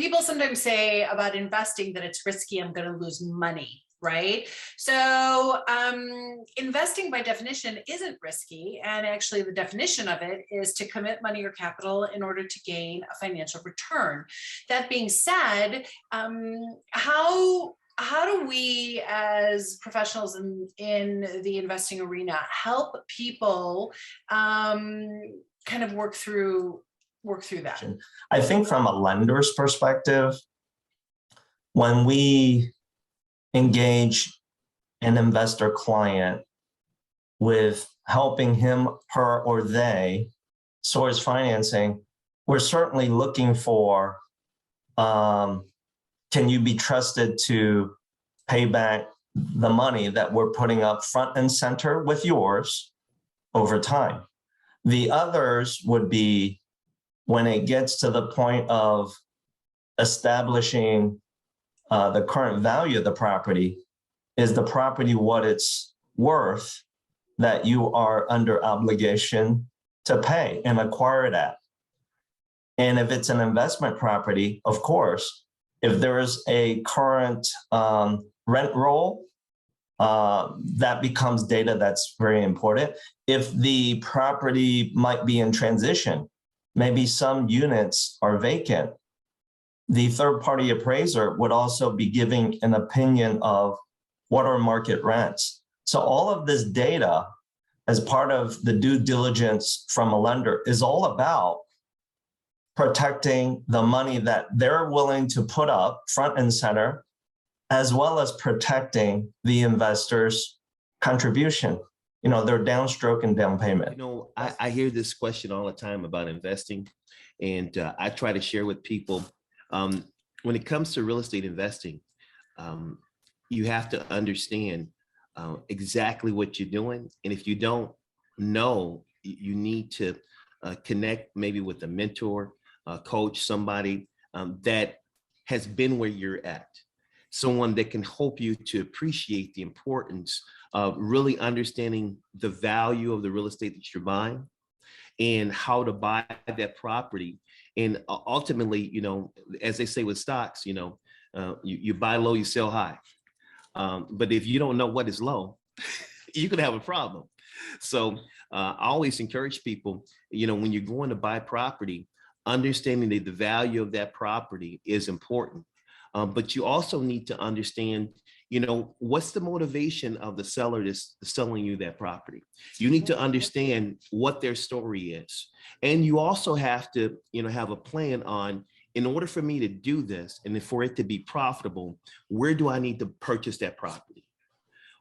people sometimes say about investing that it's risky, I'm going to lose money, right? So investing by definition isn't risky. And actually the definition of it is to commit money or capital in order to gain a financial return. That being said, how do we as professionals in the investing arena help people kind of work through that? I think from a lender's perspective, when we engage an investor client with helping him, her, or they source financing, we're certainly looking for, can you be trusted to pay back the money that we're putting up front and center with yours over time? The others would be when it gets to the point of establishing the current value of the property. Is the property what it's worth that you are under obligation to pay and acquire it at? And if it's an investment property, of course, if there is a current rent roll, that becomes data that's very important. If the property might be in transition, maybe some units are vacant, the third-party appraiser would also be giving an opinion of what are market rents. So all of this data as part of the due diligence from a lender is all about protecting the money that they're willing to put up front and center, as well as protecting the investor's contribution, their downstroke and down payment. I hear this question all the time about investing, and I try to share with people, when it comes to real estate investing, you have to understand exactly what you're doing. And if you don't know, you need to connect maybe with a mentor, a coach, somebody that has been where you're at, someone that can help you to appreciate the importance of really understanding the value of the real estate that you're buying and how to buy that property. And ultimately, as they say with stocks, you buy low, you sell high. But if you don't know what is low, you could have a problem. So I always encourage people, when you're going to buy property, understanding that the value of that property is important. But you also need to understand, what's the motivation of the seller that's selling you that property? You need to understand what their story is. And you also have to, have a plan on, in order for me to do this and for it to be profitable, where do I need to purchase that property?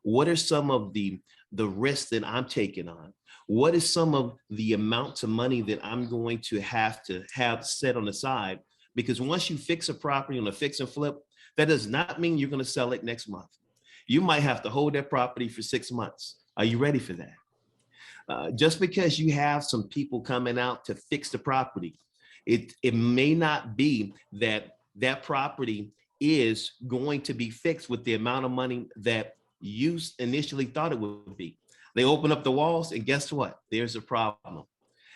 What are some of the risks that I'm taking on? What is some of the amounts of money that I'm going to have set on the side? Because once you fix a property on a fix and flip, that does not mean you're going to sell it next month. You might have to hold that property for 6 months. Are you ready for that? Just because you have some people coming out to fix the property, it may not be that property is going to be fixed with the amount of money that you initially thought it would be. They open up the walls and guess what? There's a problem.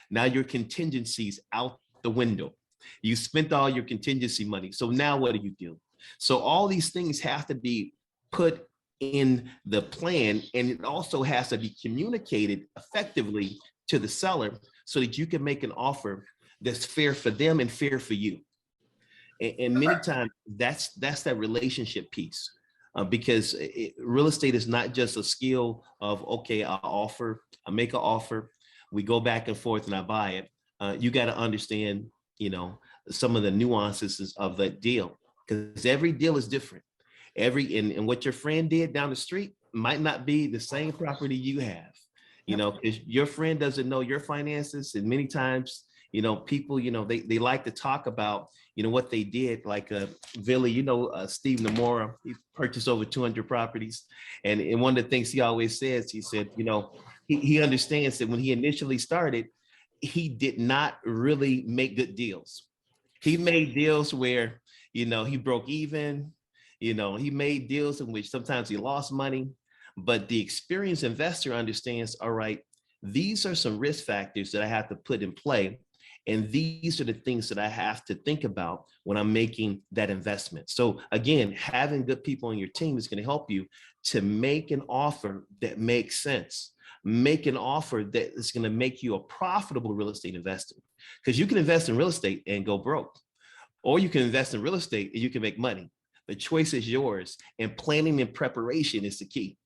Now your contingency's out the window. You spent all your contingency money. So now what do you do? So all these things have to be put in the plan, and it also has to be communicated effectively to the seller so that you can make an offer that's fair for them and fair for you. And many times that's that relationship piece, because real estate is not just a skill of, okay, I make an offer, we go back and forth and I buy it. You got to understand, some of the nuances of that deal, because every deal is different. And what your friend did down the street might not be the same property you have, because your friend doesn't know your finances. And many times, people, they like to talk about, what they did, like Vilija, Steve Namora, he purchased over 200 properties. And one of the things he always says, he said, he understands that when he initially started, he did not really make good deals. He made deals where, he broke even, he made deals in which sometimes he lost money, but the experienced investor understands, all right, these are some risk factors that I have to put in play. And these are the things that I have to think about when I'm making that investment. So again, having good people on your team is going to help you to make an offer that makes sense. Make an offer that is going to make you a profitable real estate investor. Because you can invest in real estate and go broke, or you can invest in real estate and you can make money. The choice is yours, and planning and preparation is the key.